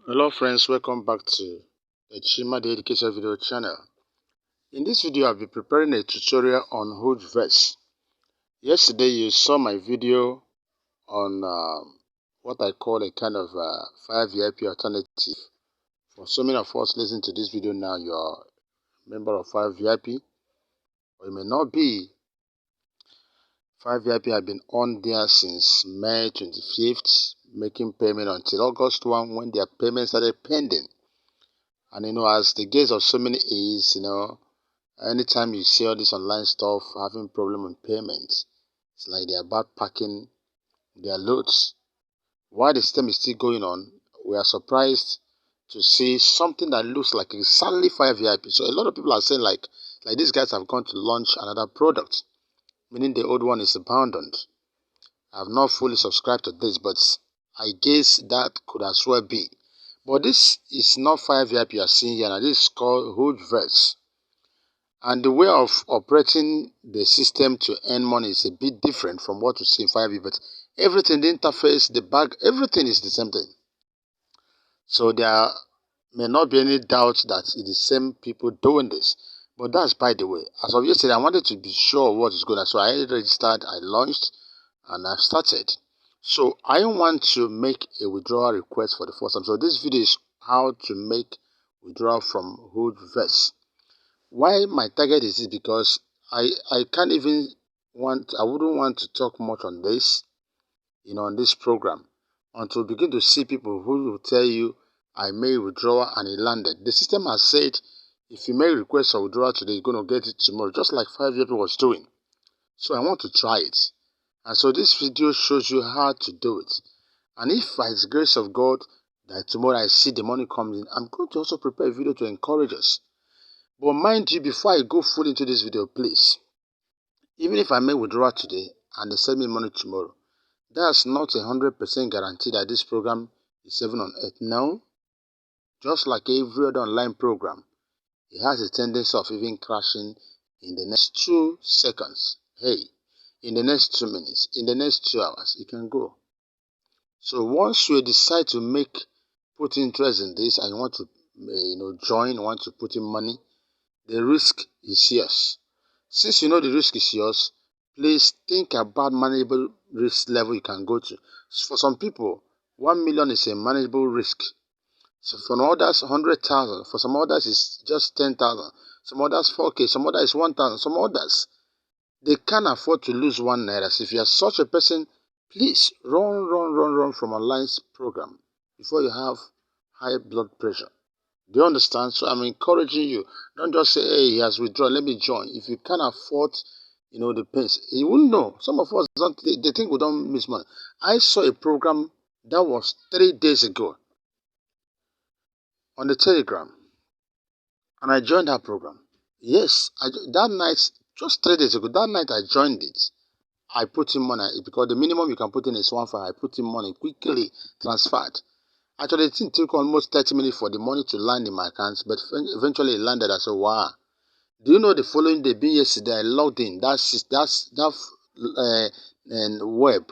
Hello friends, welcome back to the Chima the Education video channel. In this video, I'll be preparing a tutorial on Hugevers. Yesterday, you saw my video on what I call a kind of FireVIP alternative. For so many of us listening to this video now, you're a member of FireVIP, or you may not be. FireVIP have been on there since May 25th, making payment until August 1 when their payment started pending. And as the gaze of so many is, anytime you see all this online stuff having problem with payments, it's like they're backpacking their loads. While the system is still going on, we are surprised to see something that looks like exactly FireVIP. So a lot of people are saying like these guys have gone to launch another product, meaning the old one is abandoned. I've not fully subscribed to this, but I guess that could as well be. But this is not FireVIP you are seeing here. Now this is called Hugevers. And the way of operating the system to earn money is a bit different from what you see in FireVIP. But everything, the interface, the bag, everything is the same thing. So there may not be any doubt that it's the same people doing this. But that's by the way. As of yesterday, I wanted to be sure of what is going on. So I registered, I launched, and I've started. So I want to make a withdrawal request for the first time. So this video is how to make withdrawal from Hugevers. Why my target is this? Because I wouldn't want to talk much on this, on this program, until begin to see people who will tell you I made withdrawal and it landed. The system has said if you make request for withdrawal today, you're going to get it tomorrow, just like FireVIP was doing. So I want to try it. And so this video shows you how to do it. And if by the grace of God that tomorrow I see the money comes in, I'm going to also prepare a video to encourage us. But mind you, before I go fully into this video, please, even if I make withdrawal today and they send me money tomorrow, that's not 100% guarantee that this program is even on earth. No, just like every other online program, it has a tendency of even crashing in the next 2 seconds. Hey, in the next 2 minutes, in the next 2 hours, it can go. So once you decide to put interest in this and you want to, join, want to put in money, the risk is yours. Since you know the risk is yours, please think about manageable risk level you can go to. So for some people, 1 million is a manageable risk. So for others, 100,000. For some others, it's just 10,000. Some others, 4K. Some others, 1,000. Some others, they can't afford to lose 1 naira. So if you are such a person, please run from online program before you have high blood pressure. Do you understand? So I'm encouraging you. Don't just say, hey, he has withdrawn, let me join. If you can't afford, the pains, you wouldn't know. Some of us don't, they think we don't miss money. I saw a program that was 3 days ago on the Telegram, and I joined that program. Yes, that night, just 3 days ago, that night I joined it. I put in money because the minimum you can put in is 1.5. I put in money, quickly transferred. Actually, it took almost 30 minutes for the money to land in my account, but eventually it landed. I said, wow. Do you know the following day, being yesterday, I logged in. That web,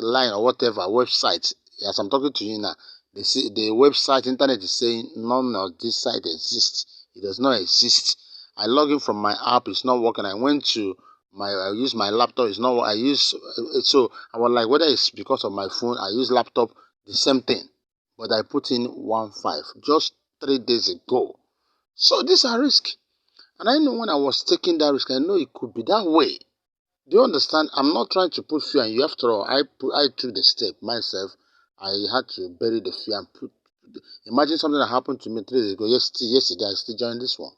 line or whatever, website. As I'm talking to you now, the website, internet is saying none of this site exists. It does not exist. I log in from my app, it's not working. I use my laptop, it's not. So I was like, whether it's because of my phone, I use laptop, the same thing. But I put in 1.5 just 3 days ago. So these are risks. And I know when I was taking that risk, I know it could be that way. Do you understand? I'm not trying to put fear in you. After all, I took the step myself. I had to bury the fear and imagine something that happened to me 3 days ago. Yesterday, I still joined this one.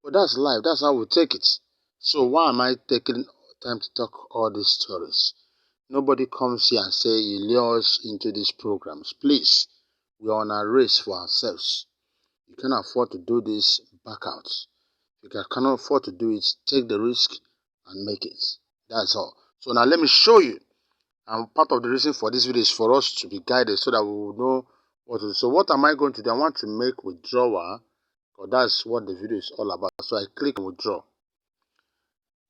But that's life. That's how we take it. So why am I taking time to talk all these stories? Nobody comes here and say you lure us into these programs. Please, we are on a race for ourselves. You can't afford to do this, back out. If you cannot afford to do it, take the risk and make it. That's all. So now let me show you. And part of the reason for this video is for us to be guided so that we will know what to do. So what am I going to do? I want to make withdrawal, because that's what the video is all about. So I click on withdraw.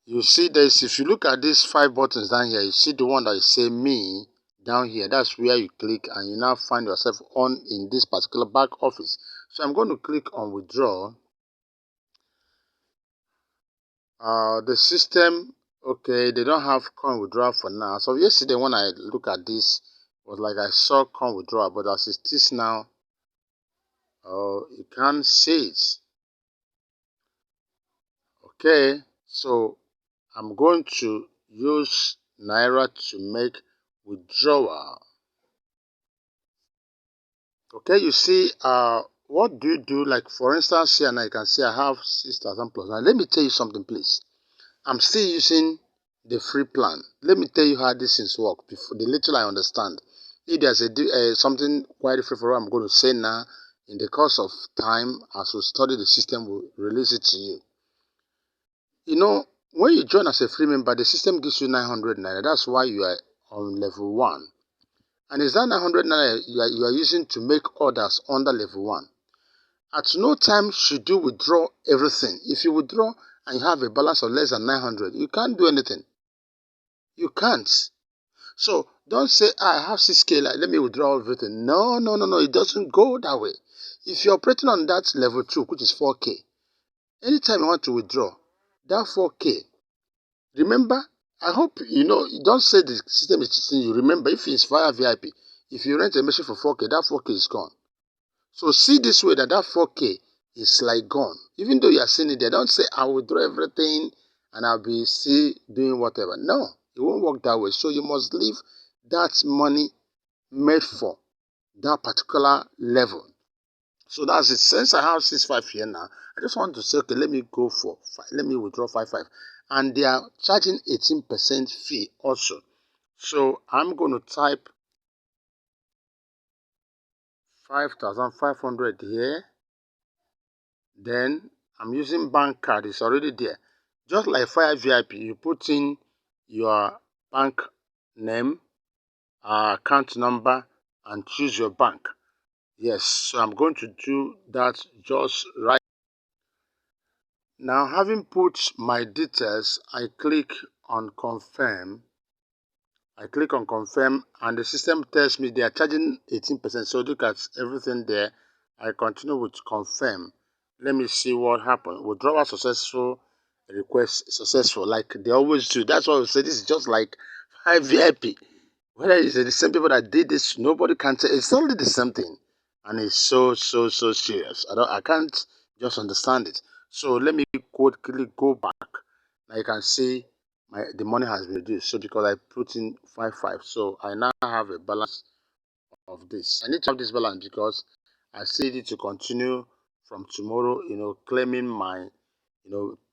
You see this, if you look at these 5 buttons down here, you see the one that is saying me, down here. That's where you click and you now find yourself on in this particular back office. So I'm going to click on withdraw. The system, okay, they don't have coin withdrawal for now. So yesterday when I look at this, it was like I saw coin withdrawal, but as it is now, you can't see it. Okay, so I'm going to use Naira to make withdrawal. Okay, you see, what do you do? Like, for instance, here now you can see I have 6,000 plus. Now, let me tell you something, please. I'm still using the free plan. Let me tell you how these things work, before the little I understand. If there's something quite different for what I'm going to say now, in the course of time, as we study the system, we'll release it to you. You know, when you join as a free member, the system gives you 900 naira. That's why you are on level 1. And it's that 900 naira you are using to make orders under level 1. At no time should you withdraw everything. If you withdraw and you have a balance of less than 900, you can't do anything. You can't. So don't say, I have 6K, let me withdraw everything. No. It doesn't go that way. If you're operating on that level 2, which is 4K, anytime you want to withdraw, that 4K, remember, I hope you know, don't say the system is cheating you. Remember, if it's FireVIP, if you rent a machine for 4K, that 4K is gone. So see this way that 4K is like gone. Even though you are seeing it there, don't say, I will withdraw everything and I'll be still doing whatever. No, it won't work that way. So you must leave that money made for that particular level. So that's it. Since I have 6.5 here now, I just want to say, okay, let me go for 5. Let me withdraw 5.5. And they are charging 18% fee also. So I'm going to type 5,500 here. Then I'm using bank card. It's already there. Just like FireVIP, you put in your bank name, account number, and choose your bank. Yes, so I'm going to do that just right. Now, having put my details, I click on confirm. And the system tells me they are charging 18%. So look at everything there. I continue with confirm. Let me see what happened. Withdrawal successful, request successful, like they always do. That's why we say this is just like FireVIP. Whether it's the same people that did this, nobody can tell. It's only the same thing, and it's so serious. I can't just understand it. So let me quickly go back. Now you can see the money has been reduced. So because I put in 5.5, so I now have a balance of this. I need to have this balance because I still need to continue from tomorrow. Claiming my,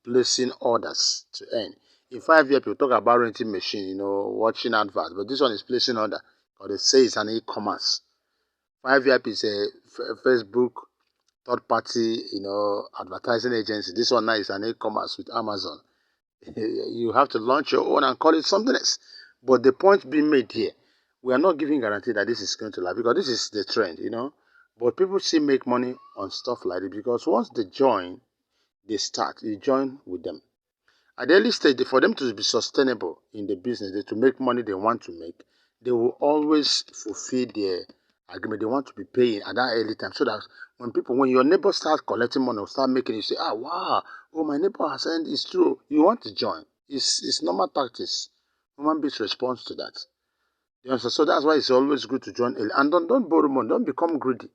placing orders to earn. In 5 years, people talk about renting machine, watching adverts, but this one is placing order because they say it's an e-commerce. 5VIP is a Facebook third party, advertising agency. This one now is an e-commerce with Amazon. You have to launch your own and call it something else. But the point being made here, we are not giving guarantee that this is going to last because this is the trend, But people still make money on stuff like this because once they join, they start. You join with them. At the early stage, for them to be sustainable in the business, to make money they want to make, they will always fulfill their agreement. They want to be paying at that early time so that when your neighbor starts collecting money or start making, you say, wow, oh, my neighbor has said it's true. You want to join. It's normal practice. Human beings respond to that. You understand? So that's why it's always good to join early. And don't borrow money. Don't become greedy.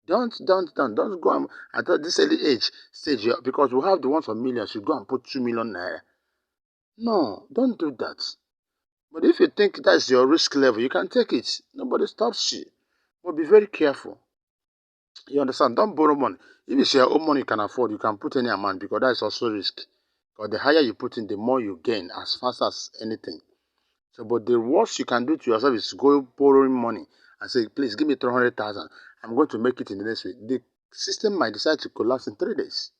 Don't go at this early stage, because we have the ones for millions. You go and put 2 million naira. No, don't do that. But if you think that's your risk level, you can take it. Nobody stops you. But be very careful. You understand? Don't borrow money. If it's your own money you can afford, you can put any amount because that is also risk. Because the higher you put in, the more you gain as fast as anything. So, but the worst you can do to yourself is go borrowing money and say, please give me 300,000. I'm going to make it in the next week. The system might decide to collapse in 3 days.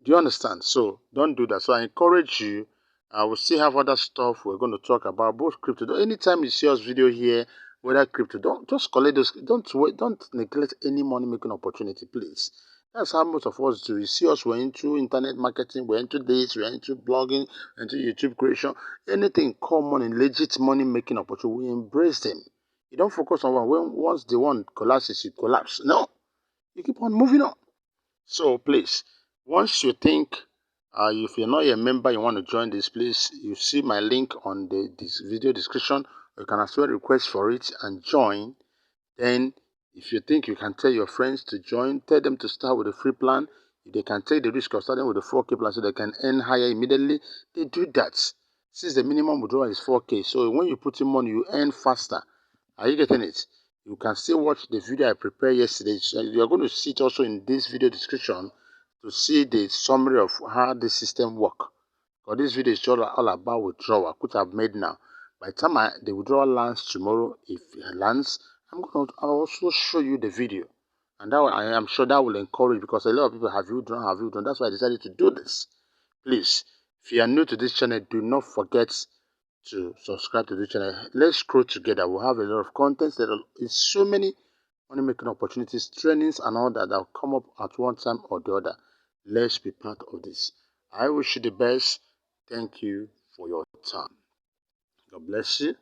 Do you understand? So don't do that. So I encourage you. We'll still have other stuff we're going to talk about, both crypto. Anytime you see us video here, whether crypto, don't just collect those. Don't wait. Don't neglect any money making opportunity, please. That's how most of us do. You see us, we're into internet marketing, we're into this, we're into blogging, we're into YouTube creation. Anything common and legit money making opportunity, we embrace them. You don't focus on one. When once the one collapses, you collapse. No, you keep on moving on. So please, once you think, if you're not a member, you want to join this, please, you see my link on this video description. You can as well request for it and join. Then, if you think you can tell your friends to join, tell them to start with a free plan. If they can take the risk of starting with a 4K plan so they can earn higher immediately, they do that. Since the minimum withdrawal is 4K, so when you put in money, you earn faster. Are you getting it? You can still watch the video I prepared yesterday. So you're going to see it also in this video description to see the summary of how this system works. Because this video is all about withdrawal, which I've made now. By the time the withdrawal lands tomorrow, if it lands, I'll also show you the video. And that I am sure that will encourage, because a lot of people have you done. That's why I decided to do this. Please, if you are new to this channel, do not forget to subscribe to the channel. Let's grow together. We'll have a lot of content. There is so many money making opportunities, trainings, and all that will come up at one time or the other. Let's be part of this. I wish you the best. Thank you for your time. God bless you.